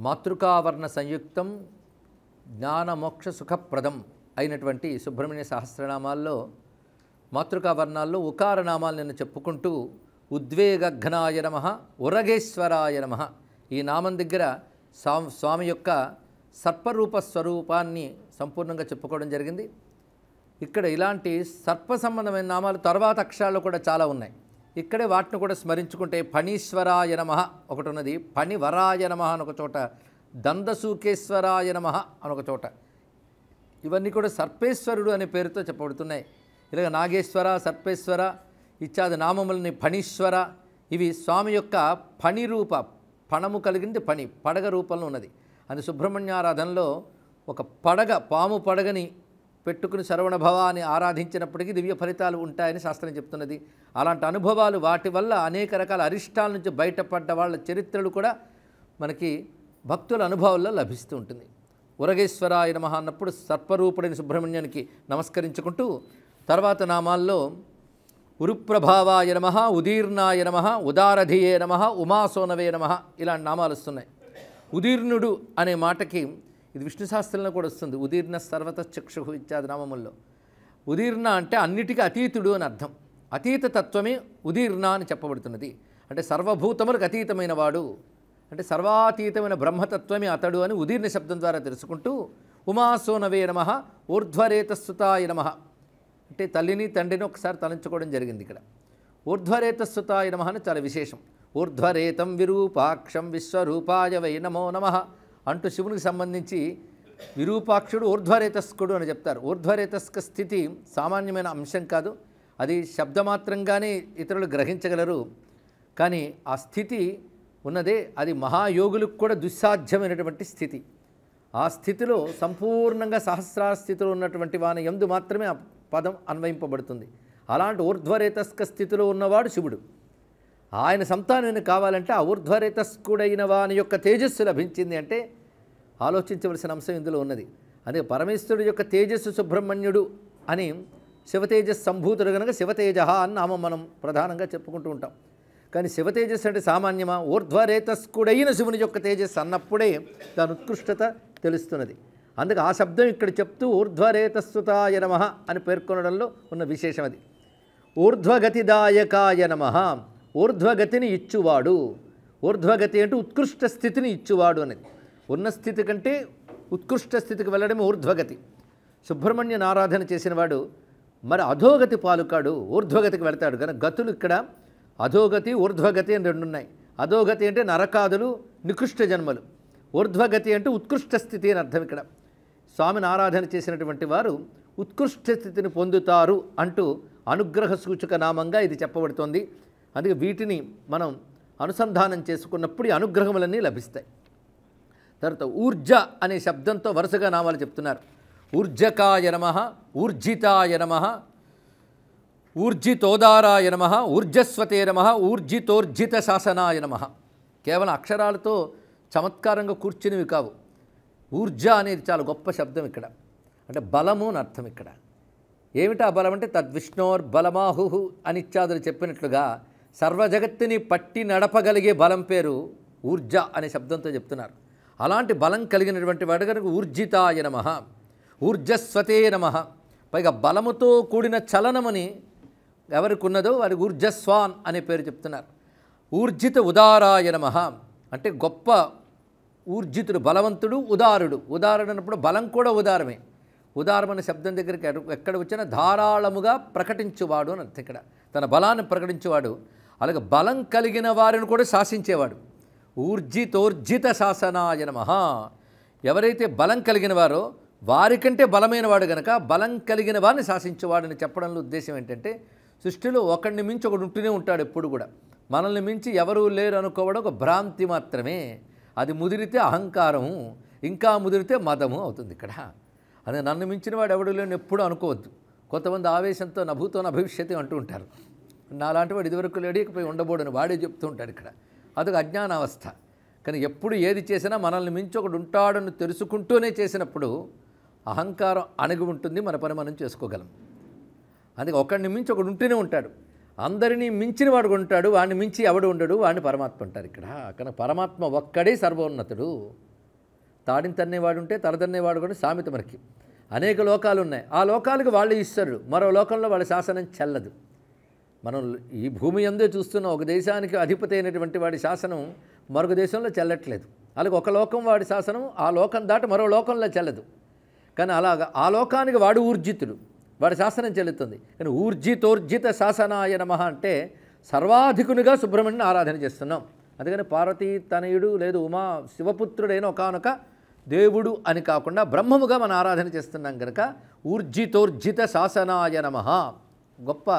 మాతృకావర్ణ సంయుక్తం జ్ఞానమోక్ష సుఖప్రదం అయినటువంటి సుబ్రహ్మణ్య సహస్రనామాల్లో మాతృకావర్ణాల్లో ఉకారనామాలు నిన్న చెప్పుకుంటూ ఉద్వేగఘ్నాయ నమః ఉరగేశ్వరాయ నమః ఈ నామం దగ్గర స్వామి యొక్క సర్పరూప స్వరూపాన్ని సంపూర్ణంగా చెప్పుకోవడం జరిగింది. ఇక్కడ ఇలాంటి సర్ప సంబంధమైన నామాలు తర్వాత అక్షరాల్లో కూడా చాలా ఉన్నాయి. ఇక్కడే వాటిని కూడా స్మరించుకుంటే ఫణీశ్వరాయ నమః ఒకటి ఉన్నది, ఫణివరాయ నమః అని ఒక చోట, దందసూకేశ్వరాయ నమః అని ఒక చోట. ఇవన్నీ కూడా సర్పేశ్వరుడు అనే పేరుతో చెప్పబడుతున్నాయి. ఇలాగ నాగేశ్వర, సర్పేశ్వర ఇత్యాది నామములని, ఫణీశ్వర, ఇవి స్వామి యొక్క ఫణి రూప, ఫణము కలిగింది ఫణి, పడగ రూపంలో ఉన్నది. అది సుబ్రహ్మణ్యారాధనలో ఒక పడగ, పాము పడగని పెట్టుకుని శరవణభవ అని ఆరాధించినప్పటికీ దివ్య ఫలితాలు ఉంటాయని శాస్త్రం చెప్తున్నది. అలాంటి అనుభవాలు, వాటి వల్ల అనేక రకాల అరిష్టాల నుంచి బయటపడ్డ వాళ్ళ చరిత్రలు కూడా మనకి భక్తుల అనుభవాల్లో లభిస్తూ ఉంటుంది. ఉరగేశ్వరాయ నమః అన్నప్పుడు సర్పరూపుడైన సుబ్రహ్మణ్యానికి నమస్కరించుకుంటూ తర్వాత నామాల్లో ఉరుప్రభావాయ నమః, ఉదీర్ణాయ నమః, ఉదారధియే నమః, ఉమాసోనవే నమః ఇలాంటి నామాలు వస్తున్నాయి. ఉదీర్ణుడు అనే మాటకి ఇది విష్ణు శాస్త్రంలో కూడా వస్తుంది. ఉదీర్ణ సర్వత చక్షు ఇత్యాది నామముల్లో ఉదీర్ణ అంటే అన్నిటికీ అతీతుడు అని అర్థం. అతీత తత్వమే ఉదీర్ణ అని చెప్పబడుతున్నది. అంటే సర్వభూతములకు అతీతమైన వాడు, అంటే సర్వాతీతమైన బ్రహ్మతత్వమే అతడు అని ఉదీర్ణ శబ్దం ద్వారా తెలుసుకుంటూ ఉమాసోనవే నమః, ఊర్ధ్వరేతస్సుతాయ నమః అంటే తల్లిని తండ్రిని ఒకసారి తలంచుకోవడం జరిగింది. ఇక్కడ ఊర్ధ్వరేతస్సుతాయ నమః అని చాలా విశేషం. ఊర్ధ్వరేతం విరూపాక్షం విశ్వరూపాయ వై నమో నమః అంటూ శివునికి సంబంధించి విరూపాక్షుడు ఊర్ధ్వరేతస్కుడు అని చెప్తారు. ఊర్ధ్వరేతస్క స్థితి సామాన్యమైన అంశం కాదు, అది శబ్దమాత్రంగానే ఇతరులు గ్రహించగలరు. కానీ ఆ స్థితి ఉన్నదే అది మహాయోగులకు కూడా దుస్సాధ్యమైనటువంటి స్థితి. ఆ స్థితిలో సంపూర్ణంగా సహస్రార స్థితిలో ఉన్నటువంటి వాని యందు మాత్రమే ఆ పదం అన్వయింపబడుతుంది. అలాంటి ఊర్ధ్వరేతస్క స్థితిలో ఉన్నవాడు శివుడు. ఆయన సంతానం కావాలంటే ఆ ఊర్ధ్వరేతస్కుడైన వాని యొక్క తేజస్సు లభించింది అంటే ఆలోచించవలసిన అంశం ఇందులో ఉన్నది. అదే పరమేశ్వరుడు యొక్క తేజస్సు సుబ్రహ్మణ్యుడు అని శివతేజస్ సంభూతుడు కనుక శివతేజ అని నామం మనం ప్రధానంగా చెప్పుకుంటూ ఉంటాం. కానీ శివతేజస్సు అంటే సామాన్యమా? ఊర్ధ్వరేతస్కుడైన శివుని యొక్క తేజస్సు అన్నప్పుడే దాని ఉత్కృష్టత తెలుస్తున్నది. అందుకే ఆ శబ్దం ఇక్కడ చెప్తూ ఊర్ధ్వరేతస్సుతాయ నమః అని పేర్కొనడంలో ఉన్న విశేషం అది. ఊర్ధ్వగతిదాయకాయ నమః, ఊర్ధ్వగతిని ఇచ్చువాడు. ఊర్ధ్వగతి అంటే ఉత్కృష్ట స్థితిని ఇచ్చువాడు అనేది. ఉన్న స్థితి కంటే ఉత్కృష్ట స్థితికి వెళ్ళడమే ఊర్ధ్వగతి. సుబ్రహ్మణ్యని ఆరాధన చేసిన వాడు మరి అధోగతి పాలుకాడు, ఊర్ధ్వగతికి వెళతాడు. కానీ గతులు ఇక్కడ అధోగతి, ఊర్ధ్వగతి అని రెండు ఉన్నాయి. అధోగతి అంటే నరకాదులు, నికృష్ట జన్మలు. ఊర్ధ్వగతి అంటే ఉత్కృష్ట స్థితి అని అర్థం. ఇక్కడ స్వామిని ఆరాధన చేసినటువంటి వారు ఉత్కృష్ట స్థితిని పొందుతారు అంటూ అనుగ్రహ సూచక నామంగా ఇది చెప్పబడుతోంది. అందుకే వీటిని మనం అనుసంధానం చేసుకున్నప్పుడు ఈ అనుగ్రహములన్నీ లభిస్తాయి. తర్వాత ఊర్జ అనే శబ్దంతో వరుసగా నామాలు చెప్తున్నారు. ఊర్జకాయ నమః, ఊర్జితాయ నమః, ఊర్జితోదారాయ నమః, ఊర్జస్వతే నమః, ఊర్జితోర్జిత శాసనాయ నమః. కేవలం అక్షరాలతో చమత్కారంగా కూర్చునివి కావు. ఊర్జ అనేది చాలా గొప్ప శబ్దం ఇక్కడ. అంటే బలము అని అర్థం. ఇక్కడ ఏమిటా బలం అంటే తద్విష్ణోర్బలమాహు అని ఇత్యాదులు చెప్పినట్లుగా సర్వజగత్తుని పట్టి నడపగలిగే బలం పేరు ఊర్జ అనే శబ్దంతో చెప్తున్నారు. అలాంటి బలం కలిగినటువంటి వాడు కనుక ఊర్జితాయ నమః, ఊర్జస్వతే నమః. పైగా బలముతో కూడిన చలనమని ఎవరికి ఉన్నదో వారికి ఊర్జస్వాన్ అనే పేరు చెప్తున్నారు. ఊర్జిత ఉదారాయ నమః అంటే గొప్ప ఊర్జితుడు, బలవంతుడు, ఉదారుడు. ఉదారుడు అన్నప్పుడు బలం కూడా ఉదారమే. ఉదారమైన శబ్దం దగ్గరికి ఎక్కడ వచ్చినా ధారాళముగా ప్రకటించువాడు అని అర్థం. ఇక్కడ తన బలాన్ని ప్రకటించేవాడు, అలాగే బలం కలిగిన వారిని కూడా శాసించేవాడు. ఊర్జితోర్జిత శాసనాయ నమః. ఎవరైతే బలం కలిగిన వారో వారికంటే బలమైన వాడు కనుక బలం కలిగిన వారిని శాసించేవాడని చెప్పడంలో ఉద్దేశం ఏంటంటే సృష్టిలో ఒకడిని మించి ఒకడు ఉంటూనే ఉంటాడు ఎప్పుడు కూడా. మనల్ని మించి ఎవరూ లేరు అనుకోవడం ఒక భ్రాంతి మాత్రమే. అది ముదిరితే అహంకారము, ఇంకా ముదిరితే మదము అవుతుంది. ఇక్కడ అదే నన్ను మించిన వాడు ఎవడు లేని ఎప్పుడు అనుకోవద్దు. కొంతమంది ఆవేశంతో నభూతో నభవిష్యతి అంటూ ఉంటారు. నాలాంటి వాడు ఇదివరకు లేడిపోయి ఉండబోడని వాడే చెప్తూ ఉంటాడు. ఇక్కడ అదొక అజ్ఞానావస్థ. కానీ ఎప్పుడు ఏది చేసినా మనల్ని మించి ఒకడు ఉంటాడని తెలుసుకుంటూనే చేసినప్పుడు అహంకారం అణిగి ఉంటుంది, మన పని మనం చేసుకోగలం. అందుకే ఒకడిని మించి ఒకడు ఉంటూనే ఉంటాడు. అందరినీ మించిన వాడు ఉంటాడు, వాడిని మించి ఎవడు ఉండడు, వాడిని పరమాత్మ అంటారు. ఇక్కడ కనుక పరమాత్మ ఒక్కడే సర్వోన్నతుడు. తాడిని తన్నేవాడు ఉంటే తల తన్నేవాడు కూడా సామెత మనకి. అనేక లోకాలు ఉన్నాయి. ఆ లోకాలకు వాళ్ళు ఈశ్వరుడు, మరో లోకంలో వాళ్ళ శాసనం చెల్లదు. మనం ఈ భూమి యందే చూస్తున్న ఒక దేశానికి అధిపతి అయినటువంటి వాడి శాసనం మరొక దేశంలో చెల్లట్లేదు. అలాగే ఒక లోకం వాడి శాసనం ఆ లోకం దాటి మరో లోకంలో చెల్లదు. కానీ అలాగా ఆ లోకానికి వాడు ఊర్జితుడు, వాడి శాసనం చెల్లుతుంది. కానీ ఊర్జితోర్జిత శాసనాయ నమః అంటే సర్వాధికునిగా సుబ్రహ్మణ్యుని ఆరాధన చేస్తున్నాం. అందుకని పార్వతీ తనయుడు లేదు ఉమా శివపుత్రుడైన ఒకానొక దేవుడు అని కాకుండా బ్రహ్మముగా మనం ఆరాధన చేస్తున్నాం కనుక ఊర్జితోర్జిత శాసనాయ నమః గొప్ప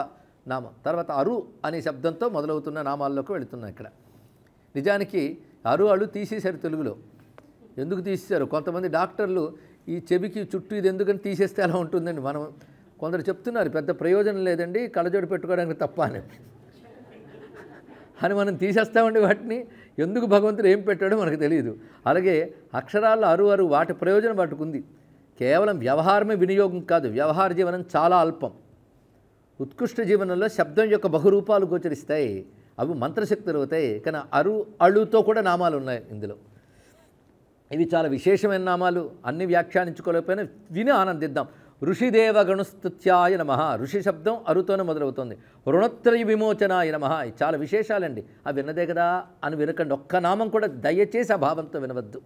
నామం. తర్వాత అరు అనే శబ్దంతో మొదలవుతున్న నామాల్లోకి వెళుతున్నాం. ఇక్కడ నిజానికి అరు తీసేశారు తెలుగులో. ఎందుకు తీసేశారు? కొంతమంది డాక్టర్లు ఈ చెవికి చుట్టూ ఇది ఎందుకని తీసేస్తే అలా ఉంటుందండి. మనం కొందరు చెప్తున్నారు పెద్ద ప్రయోజనం లేదండి, కళ్ళజోడు పెట్టుకోవడానికి తప్ప అని మనం తీసేస్తామండి వాటిని. ఎందుకు భగవంతుడు ఏం పెట్టాడో మనకు తెలియదు. అలాగే అక్షరాల్లో అరు వాటి ప్రయోజనం వాటికి ఉంది. కేవలం వ్యవహారమే వినియోగం కాదు, వ్యవహార జీవనం చాలా అల్పం. ఉత్కృష్ట జీవనంలో శబ్దం యొక్క బహురూపాలు గోచరిస్తాయి, అవి మంత్రశక్తులు అవుతాయి. కానీ అళుతో కూడా నామాలు ఉన్నాయి ఇందులో. ఇవి చాలా విశేషమైన నామాలు, అన్ని వ్యాఖ్యానించుకోలేకపోయినా విని ఆనందిద్దాం. ఋషిదేవ గణుస్తుత్యాయ నమః, ఋషి శబ్దం అరుతోనే మొదలవుతుంది. రుణత్రయ విమోచనాయ నమః, చాలా విశేషాలండి. అవి విన్నదే కదా అని వినకండి. ఒక్క నామం కూడా దయచేసి ఆ భావంతో వినవద్దు.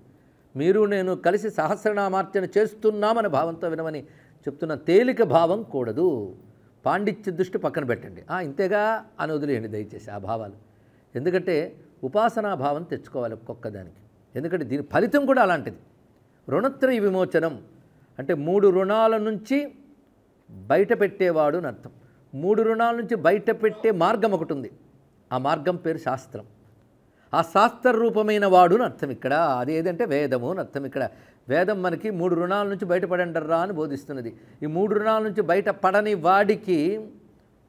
మీరు నేను కలిసి సహస్రనామార్చన చేస్తున్నామనే భావంతో వినమని చెప్తున్న. తేలిక భావం కూడదు. పాండిత్య దృష్టి పక్కన పెట్టండి. ఇంతేగా అని వదిలేయండి దయచేసి ఆ భావాలు. ఎందుకంటే ఉపాసనా భావం తెచ్చుకోవాలి ఒక్కొక్కదానికి. ఎందుకంటే దీని ఫలితం కూడా అలాంటిది. రుణత్రయ విమోచనం అంటే 3 రుణాల నుంచి బయట పెట్టేవాడు అని అర్థం. 3 రుణాల నుంచి బయట పెట్టే మార్గం ఒకటి ఉంది. ఆ మార్గం పేరు శాస్త్రం. ఆ శాస్త్ర రూపమైన వాడు అని అర్థం ఇక్కడ. అది ఏదంటే వేదము అని అర్థం. ఇక్కడ వేదం మనకి 3 రుణాల నుంచి బయటపడండర్రా అని బోధిస్తున్నది. ఈ 3 రుణాల నుంచి బయటపడని వాడికి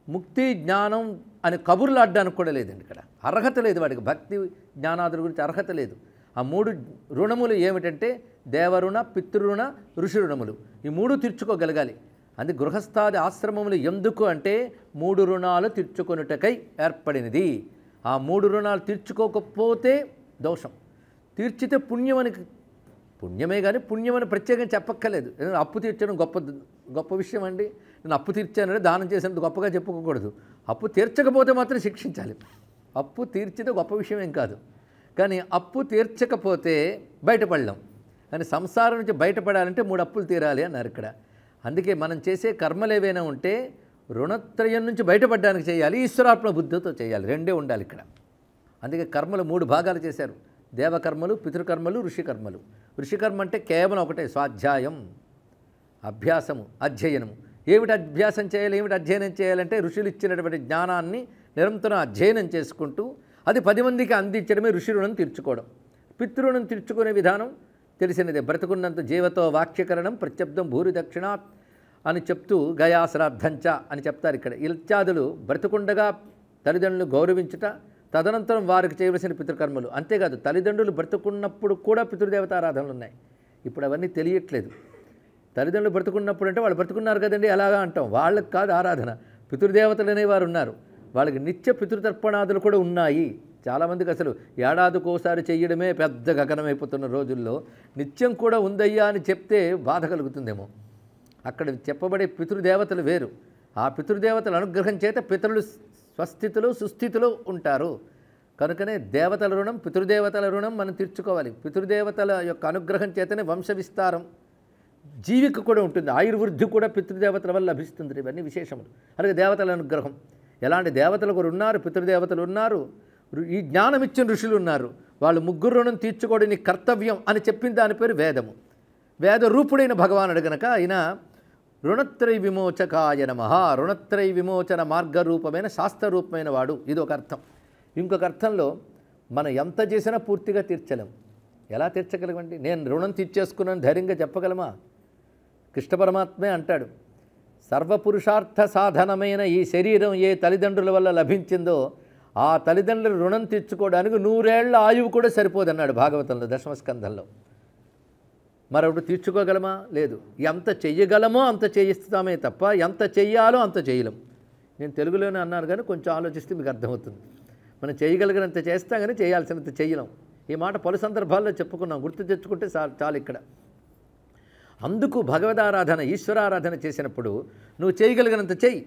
ముక్తి జ్ఞానం అని కబుర్లు ఆడడానికి కూడా లేదండి. ఇక్కడ అర్హత లేదు వాడికి. భక్తి జ్ఞానాదుల గురించి అర్హత లేదు. ఆ 3 రుణములు ఏమిటంటే దేవరుణ, పితృరుణ, ఋషి రుణములు. ఈ 3 తీర్చుకోగలగాలి. అది గృహస్థాది ఆశ్రమములు ఎందుకు అంటే 3 రుణాలు తీర్చుకొనుటకై ఏర్పడినది. ఆ 3 రుణాలు తీర్చుకోకపోతే దోషం, తీర్చితే పుణ్యమని. పుణ్యమే కానీ పుణ్యమని ప్రత్యేకంగా చెప్పక్కర్లేదు. అప్పు తీర్చడం గొప్ప విషయం అండి. నేను అప్పు తీర్చానంటే దానం చేసినంత గొప్పగా చెప్పుకోకూడదు. అప్పు తీర్చకపోతే మాత్రం శిక్షించాలి. అప్పు తీర్చితే గొప్ప విషయం ఏం కాదు. కానీ అప్పు తీర్చకపోతే బయటపడలేం. కానీ సంసారం నుంచి బయటపడాలంటే 3 అప్పులు తీరాలి అన్నారు ఇక్కడ. అందుకే మనం చేసే కర్మలు ఏవైనా ఉంటే రుణత్రయం నుంచి బయటపడడానికి చేయాలి, ఈశ్వరాత్మ బుద్ధితో చేయాలి. రెండే ఉండాలి ఇక్కడ. అందుకే కర్మలు 3 భాగాలు చేశారు. దేవకర్మలు, పితృకర్మలు, ఋషికర్మలు. ఋషికర్మ అంటే కేవలం ఒకటే, స్వాధ్యాయం, అభ్యాసము, అధ్యయనము. ఏమిటి అభ్యాసం చేయాలి, ఏమిటి అధ్యయనం చేయాలంటే ఋషులు ఇచ్చినటువంటి జ్ఞానాన్ని నిరంతరం అధ్యయనం చేసుకుంటూ అది 10 మందికి అందించడమే ఋషి రుణం తీర్చుకోవడం. పితృరుణం తీర్చుకునే విధానం తెలిసినదే. బ్రతుకున్నంత జీవతో వాక్యకరణం ప్రత్యబ్దం భూరి దక్షిణాత్ అని చెప్తూ గయా శ్రాద్ధంచ అని చెప్తారు ఇక్కడ. ఇత్యాదులు బ్రతుకుండగా తల్లిదండ్రులు గౌరవించుట, తదనంతరం వారికి చేయవలసిన పితృకర్మలు. అంతేకాదు తల్లిదండ్రులు బ్రతుకున్నప్పుడు కూడా పితృదేవతారాధనలు ఉన్నాయి. ఇప్పుడు అవన్నీ తెలియట్లేదు. తల్లిదండ్రులు బ్రతుకున్నప్పుడు అంటే వాళ్ళు బ్రతుకున్నారు కదండి అలాగా అంటాం. వాళ్ళకి కాదు ఆరాధన. పితృదేవతలు అనేవారు ఉన్నారు. వాళ్ళకి నిత్య పితృతర్పణాదులు కూడా ఉన్నాయి. చాలామందికి అసలు ఏడాదికోసారి చెయ్యడమే పెద్ద గగనమైపోతున్న రోజుల్లో నిత్యం కూడా ఉందయ్యా అని చెప్తే బాధ కలుగుతుందేమో. అక్కడ చెప్పబడే పితృదేవతలు వేరు. ఆ పితృదేవతల అనుగ్రహం చేత పితరులు స్వస్థితిలో సుస్థితిలో ఉంటారు. కనుకనే దేవతల రుణం, పితృదేవతల రుణం మనం తీర్చుకోవాలి. పితృదేవతల యొక్క అనుగ్రహం చేతనే వంశ విస్తారం జీవికి కూడా ఉంటుంది. ఆయుర్వృద్ధి కూడా పితృదేవతల వల్ల లభిస్తుంది. ఇవన్నీ విశేషములు. అలాగే దేవతల అనుగ్రహం. ఎలాంటి దేవతలు కూడా ఉన్నారు, పితృదేవతలు ఉన్నారు, ఈ జ్ఞానం ఇచ్చిన ఋషులు ఉన్నారు. వాళ్ళు 3 రుణం తీర్చుకోవడం నీ కర్తవ్యం అని చెప్పిన దాని పేరు వేదము. వేద రూపుడైన భగవానుడు గనక ఆయన రుణత్రయ విమోచకాయ నమః, రుణత్రయ విమోచన మార్గరూపమైన శాస్త్రరూపమైన వాడు. ఇది ఒక అర్థం. ఇంకొక అర్థంలో మనం ఎంత చేసినా పూర్తిగా తీర్చలేం. ఎలా తీర్చగలమండి? నేను రుణం తీర్చేసుకున్నాను ధైర్యంగా చెప్పగలమా? కృష్ణ పరమాత్మే అంటాడు, సర్వపురుషార్థ సాధనమైన ఈ శరీరం ఏ తల్లిదండ్రుల వల్ల లభించిందో ఆ తల్లిదండ్రుల రుణం తీర్చుకోవడానికి 100 ఏళ్ల ఆయువు కూడా సరిపోదన్నాడు భాగవతంలో 10వ స్కంధంలో. మరొకటి తీర్చుకోగలమా? లేదు. ఎంత చెయ్యగలమో అంత చేయిస్తామే తప్ప ఎంత చెయ్యాలో అంత చేయలేం. నేను తెలుగులోనే అన్నాను కానీ కొంచెం ఆలోచిస్తే మీకు అర్థమవుతుంది. మనం చేయగలిగినంత చేస్తాం కానీ చేయాల్సినంత చేయలేం. ఈ మాట పలు సందర్భాల్లో చెప్పుకున్నాం, గుర్తు తెచ్చుకుంటే చాలు ఇక్కడ. అందుకు భగవదారాధన, ఈశ్వరారాధన చేసినప్పుడు నువ్వు చేయగలిగినంత చెయ్యి,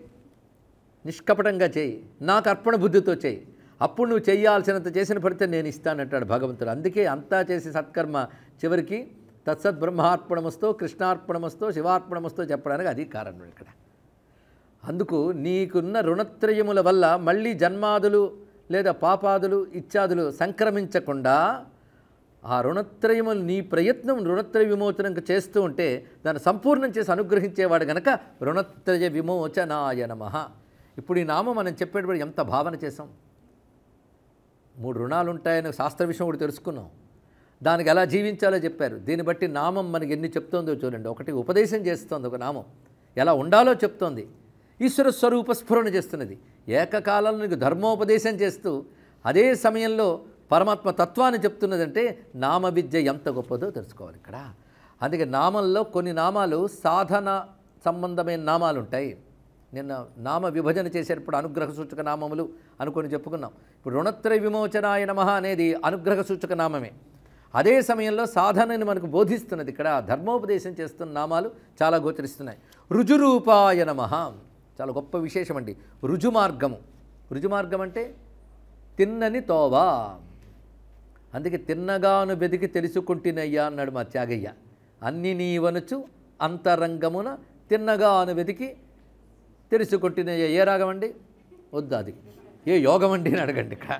నిష్కపటంగా చెయ్యి, నాకు అర్పణ బుద్ధితో చెయ్యి, అప్పుడు నువ్వు చేయాల్సినంత చేసిన ఫలితం నేను ఇస్తానంటాడు భగవంతుడు. అందుకే అంతా చేసి సత్కర్మ చివరికి తత్సత్ బ్రహ్మార్పణమస్తో, కృష్ణార్పణమస్తో, శివార్పణమస్తో చెప్పడానికి అది కారణం ఇక్కడ. అందుకు నీకున్న రుణత్రయముల వల్ల మళ్ళీ జన్మాదులు లేదా పాపాదులు ఇత్యాదులు సంక్రమించకుండా ఆ రుణత్రయములు నీ ప్రయత్నం రుణత్రయ విమోచనం చేస్తూ ఉంటే దాన్ని సంపూర్ణం చేసి అనుగ్రహించేవాడు గనక రుణత్రయ విమోచనాయ నమః. ఇప్పుడు ఈ నామం మనం చెప్పేటప్పుడు ఎంత భావన చేసాం. 3 రుణాలు ఉంటాయని శాస్త్ర విషయం కూడా తెలుసుకున్నాం, దానికి ఎలా జీవించాలో చెప్పారు. దీన్ని బట్టి నామం మనకి ఎన్ని చెప్తోందో చూడండి. ఒకటి ఉపదేశం చేస్తోంది, ఒక నామం ఎలా ఉండాలో చెప్తోంది, ఈశ్వర స్వరూప స్ఫురణ చేస్తున్నది, ఏకకాలంలో నీకు ధర్మోపదేశం చేస్తూ అదే సమయంలో పరమాత్మ తత్వాన్ని చెప్తున్నదంటే నామ విద్య ఎంత గొప్పదో తెలుసుకోవాలి ఇక్కడ. అందుకే నామంలో కొన్ని నామాలు సాధన సంబంధమైన నామాలు ఉంటాయి. నిన్న నామ విభజన చేసేటప్పుడు అనుగ్రహ సూచక నామములు అనుకొని చెప్పుకున్నాం. ఇప్పుడు రుణత్రయ విమోచనాయ నమః అనేది అనుగ్రహ సూచక నామమే. అదే సమయంలో సాధనని మనకు బోధిస్తున్నది. ఇక్కడ ధర్మోపదేశం చేస్తున్న నామాలు చాలా గోచరిస్తున్నాయి. రుజురూపాయ నమః చాలా గొప్ప విశేషం అండి. రుజుమార్గము, రుజుమార్గం అంటే తిన్నని తోవా. అందుకే తిన్నగాను వెదికి తెలుసుకుంటున్నయ్యా అన్నాడు మా త్యాగయ్య. అన్ని నీవనుచు అంతరంగమున తిన్నగాను వెతికి తెలుసుకుంటున్నయ్యా. ఏ రాగం అండి? వద్దు, అది ఏ యోగం అండి అని అడగండి, ఇక్కడ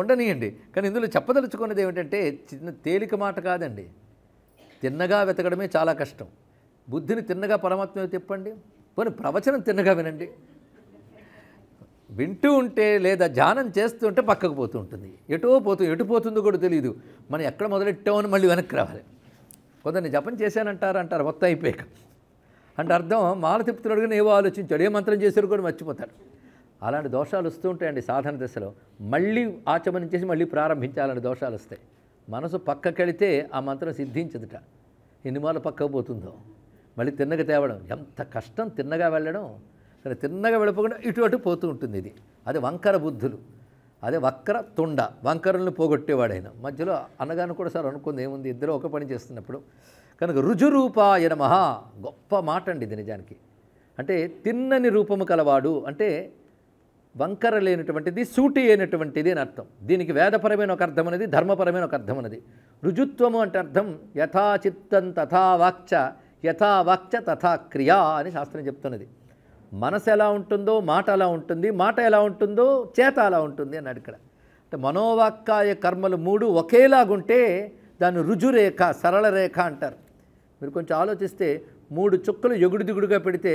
ఉండనియండి. కానీ ఇందులో చెప్పదలుచుకున్నది ఏమిటంటే చిన్న తేలిక మాట కాదండి. తిన్నగా వెతకడమే చాలా కష్టం. బుద్ధిని తిన్నగా పరమాత్మ తిప్పండి, పోనీ ప్రవచనం తిన్నగా వినండి. వింటూ ఉంటే లేదా ధ్యానం చేస్తుంటే పక్కకు పోతూ ఉంటుంది, ఎటు పోతుందో కూడా తెలియదు. మనం ఎక్కడ మొదలెట్టామని మళ్ళీ వెనక్కి రావాలి. కొందరిని జపం చేశానంటారు మొత్తం అయిపోయాక. అంటే అర్థం మాల తిప్పుతున్నాడు కానీ ఏవో ఆలోచించాడు, ఏ మంత్రం చేశారు కూడా మర్చిపోతాడు. అలాంటి దోషాలు వస్తూ ఉంటాయండి సాధన దశలో. మళ్ళీ ఆచమనించేసి మళ్ళీ ప్రారంభించాలని దోషాలు వస్తాయి. మనసు పక్కకెళితే ఆ మంత్రం సిద్ధించదుట. ఎన్ని మార్లు పక్కకు పోతుందో మళ్ళీ తిన్నగా తేవడం ఎంత కష్టం. తిన్నగా వెళ్ళడం, కానీ తిన్నగా వెళ్ళిపోకుండా ఇటు అటు పోతూ ఉంటుంది. ఇది అది వంకర బుద్ధులు, అదే వక్ర తుండ, వంకరలను పోగొట్టేవాడైన. మధ్యలో అన్నగాను కూడా సార్ అనుకుంది ఏముంది, ఇద్దరు ఒక పని చేస్తున్నప్పుడు. కనుక రుజురూపాయ నమః గొప్ప మాట అండి ఇది నిజానికి. అంటే తిన్నని రూపము కలవాడు అంటే వంకర లేనటువంటిది, సూటి అయినటువంటిది అని అర్థం. దీనికి వేదపరమైన ఒక అర్థం అనేది, ధర్మపరమైన ఒక అర్థం అనేది. రుజుత్వము అంటే అర్థం యథాచిత్తం తథా వాక్చ, యథా వాక్చ తథా క్రియా అని శాస్త్రం చెప్తున్నది. మనసు ఎలా ఉంటుందో మాట అలా ఉంటుంది, మాట ఎలా ఉంటుందో చేత అలా ఉంటుంది అన్నాడు ఇక్కడ. అంటే మనోవాక్కాయ కర్మలు 3 ఒకేలాగుంటే దాన్ని రుజురేఖ, సరళ రేఖ అంటారు. మీరు కొంచెం ఆలోచిస్తే 3 చుక్కలు ఎగుడు దిగుడుగా పెడితే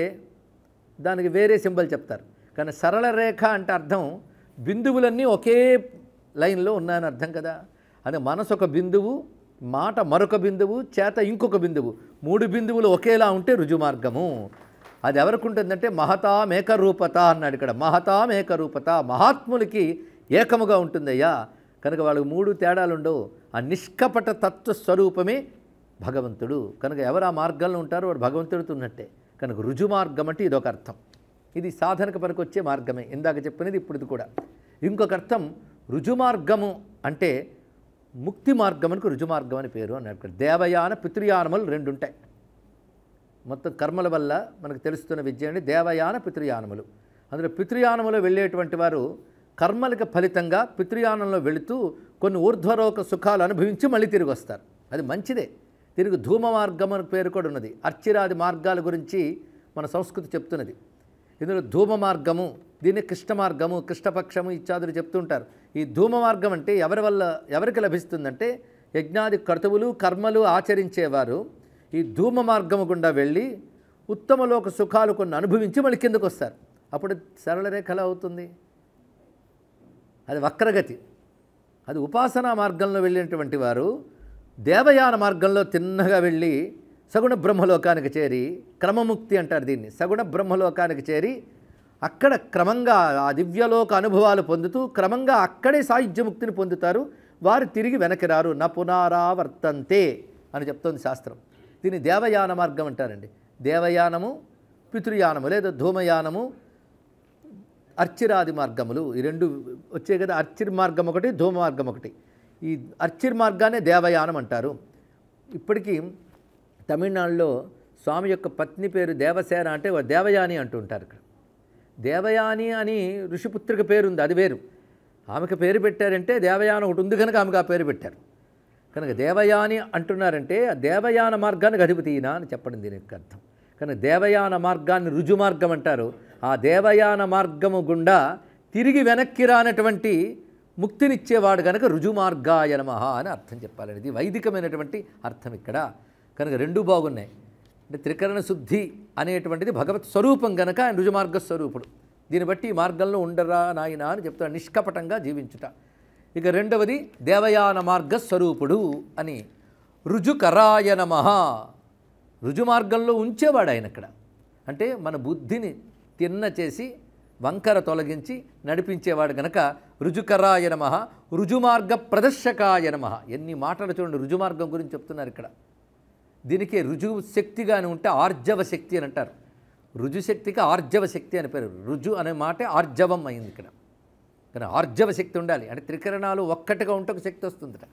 దానికి వేరే సింబల్ చెప్తారు. కానీ సరళ రేఖ అంటే అర్థం బిందువులన్నీ ఒకే లైన్లో ఉన్నాయని అర్థం కదా. అదే మనసు ఒక బిందువు, మాట మరొక బిందువు, చేత ఇంకొక బిందువు, 3 బిందువులు ఒకేలా ఉంటే రుజుమార్గము. అది ఎవరికి ఉంటుందంటే మహతామేకరూపత అన్నాడు ఇక్కడ. మహతామేకరూపత, మహాత్ములకి ఏకముగా ఉంటుందయ్యా. కనుక వాళ్ళకి 3 తేడాలు ఉండవు. ఆ నిష్కపట తత్వస్వరూపమే భగవంతుడు. కనుక ఎవరు ఆ మార్గంలో ఉంటారో వాడు భగవంతుడితో ఉన్నట్టే. కనుక రుజుమార్గం అంటే ఇదొక అర్థం. ఇది సాధనకు పనికొచ్చే మార్గమే, ఇందాక చెప్పినది ఇప్పుడు ఇది కూడా. ఇంకొక అర్థం రుజుమార్గము అంటే ముక్తి మార్గమునకు రుజుమార్గం అని పేరు అన్నాడు. దేవయాన పితృయానములు 2 ఉంటాయి. మొత్తం కర్మల వల్ల మనకు తెలుస్తున్న విద్య అండి దేవయాన పితృయానములు. అందులో పితృయానములో వెళ్ళేటువంటి వారు కర్మలకు ఫలితంగా పితృయానంలో వెళుతూ కొన్ని ఊర్ధ్వలోక సుఖాలు అనుభవించి మళ్ళీ తిరిగి వస్తారు. అది మంచిదే. తిరిగి ధూమ మార్గం అని పేరు కూడా ఉన్నది. అర్చిరాది మార్గాల గురించి మన సంస్కృతి చెప్తున్నది. ఇందులో ధూమ మార్గము, దీన్ని కృష్ణ మార్గము, కృష్ణపక్షము ఇత్యాదులు చెప్తుంటారు. ఈ ధూమ మార్గం అంటే ఎవరికి లభిస్తుందంటే యజ్ఞాది కర్తవులు కర్మలు ఆచరించేవారు ఈ ధూమ మార్గము గుండా వెళ్ళి ఉత్తమలోక సుఖాలు కొన్ని అనుభవించి మళ్ళీ కిందకు వస్తారు. అప్పుడు సరళ రేఖలా అవుతుంది. అది వక్రగతి. అది ఉపాసనా మార్గంలో వెళ్ళినటువంటి వారు దేవయాన మార్గంలో తిన్నగా వెళ్ళి సగుణ బ్రహ్మలోకానికి చేరి, క్రమముక్తి అంటారు దీన్ని, సగుణ బ్రహ్మలోకానికి చేరి అక్కడ క్రమంగా ఆ దివ్యలోక అనుభవాలు పొందుతూ క్రమంగా అక్కడే సాయుధ్యముక్తిని పొందుతారు. వారు తిరిగి వెనక్కి రారు. న పునరావర్తంతే అని చెప్తోంది శాస్త్రం. దీన్ని దేవయాన మార్గం అంటారండి. దేవయానము, పితృయానము లేదా ధూమయానము, అర్చిరాది మార్గములు ఈ 2 వచ్చే కదా. అర్చిర్ మార్గం ఒకటి, ధూమ మార్గం ఒకటి. ఈ అర్చిర్ మార్గాన్ని దేవయానం అంటారు. ఇప్పటికీ తమిళనాడులో స్వామి యొక్క పత్ని పేరు దేవసేన, అంటే దేవయాని అంటుంటారు. ఇక్కడ దేవయాని అని ఋషిపుత్రిక పేరు ఉంది, అది వేరు. ఆమెకు పేరు పెట్టారంటే దేవయాన ఒకటి ఉంది కనుక ఆమెకు ఆ పేరు పెట్టారు. కనుక దేవయాని అంటున్నారంటే ఆ దేవయాన మార్గానికి అధిపతి ఈయన అని చెప్పడం దీని యొక్క అర్థం. కనుక దేవయాన మార్గాన్ని రుజు మార్గం అంటారు. ఆ దేవయాన మార్గము గుండా తిరిగి వెనక్కి రానటువంటి ముక్తినిచ్చేవాడు కనుక రుజుమార్గాయ నమః అని అర్థం చెప్పాలి. ఇది వైదికమైనటువంటి అర్థం ఇక్కడ. కనుక రెండూ బాగున్నాయి. అంటే త్రికరణ శుద్ధి అనేటువంటిది భగవత్ స్వరూపం కనుక ఆయన రుజుమార్గ స్వరూపుడు. దీన్ని బట్టి ఈ మార్గంలో ఉండరా నాయన అని చెప్తాడు, నిష్కపటంగా జీవించుట. ఇక రెండవది దేవయాన మార్గ స్వరూపుడు అని. రుజుకరాయ నమః, రుజుమార్గంలో ఉంచేవాడు ఆయన ఇక్కడ. అంటే మన బుద్ధిని తిన్న చేసి వంకర తొలగించి నడిపించేవాడు కనుక రుజుకరాయ నమః, రుజుమార్గ ప్రదర్శకాయ నమః. ఎన్ని మాటలు చూడండి, రుజుమార్గం గురించి చెప్తున్నారు ఇక్కడ. దీనికి రుజువు శక్తిగాని ఉంటే ఆర్జవ శక్తి అని అంటారు. రుజుశక్తికి ఆర్జవ శక్తి అని పేరు. రుజు అనే మాట ఆర్జవం అయింది ఇక్కడ. కానీ ఆర్జవ శక్తి ఉండాలి. అంటే త్రికరణాలు ఒక్కటిగా ఉంటే ఒక శక్తి వస్తుందట.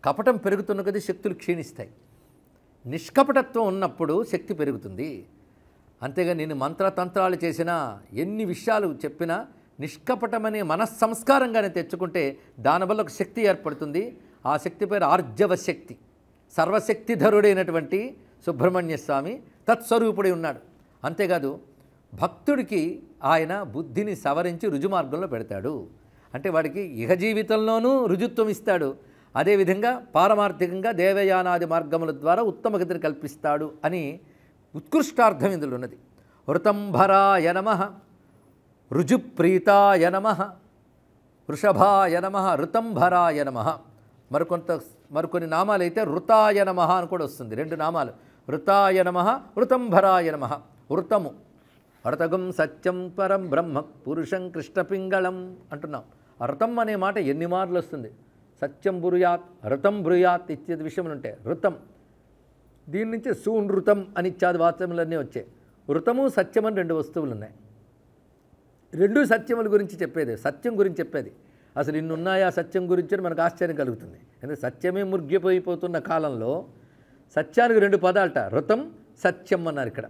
కపటం పెరుగుతున్న కొద్దీ శక్తులు క్షీణిస్తాయి. నిష్కపటత్వం ఉన్నప్పుడు శక్తి పెరుగుతుంది. అంతేగా నేను మంత్రతంత్రాలు చేసినా, ఎన్ని విషయాలు చెప్పినా నిష్కపటమనే మనస్సంస్కారంగానే తెచ్చుకుంటే దానివల్ల ఒక శక్తి ఏర్పడుతుంది. ఆ శక్తి పేరు ఆర్జవ శక్తి. సర్వశక్తిధరుడైనటువంటి సుబ్రహ్మణ్య స్వామి తత్స్వరూపుడై ఉన్నాడు. అంతేకాదు భక్తుడికి ఆయన బుద్ధిని సవరించి రుజుమార్గంలో పెడతాడు. అంటే వాడికి ఇహ జీవితంలోనూ రుజుత్వం ఇస్తాడు. అదేవిధంగా పారమార్థికంగా దేవయానాది మార్గముల ద్వారా ఉత్తమ గతిని కల్పిస్తాడు అని ఉత్కృష్టార్థం ఇందులో ఉన్నది. ఋతంభరాయ నమః, రుజుప్రీతాయ నమః, వృషభాయ నమః, ఋతంభరాయ నమః. మరికొన్ని నామాలు అయితే ఋతాయ నమః అని కూడా వస్తుంది. రెండు నామాలు, ఋతాయ నమః, ఋతంభరాయ నమః. ఋతము అర్థగం సత్యం పరం బ్రహ్మ పురుషం కృష్ణపింగళం అంటున్నాం. ఋతం అనే మాట ఎన్ని మార్లు వస్తుంది. సత్యం బ్రూయాత్, ఋతం బ్రూయాత్ ఇత్యాది విషయములు ఉంటాయి. ఋతం, దీని నుంచి సూనృతం అని ఇత్యాది వాక్యములన్నీ వచ్చాయి. ఋతము సత్యం అని రెండు వస్తువులు ఉన్నాయి. రెండు సత్యముల గురించి చెప్పేది, సత్యం గురించి చెప్పేది. అసలు ఇన్నున్నాయా సత్యం గురించి అని మనకు ఆశ్చర్యం కలుగుతుంది. ఎందుకంటే సత్యమే మురిగిపోయిపోతున్న కాలంలో సత్యానికి రెండు పదాలట, ఋతం సత్యం అన్నారు ఇక్కడ.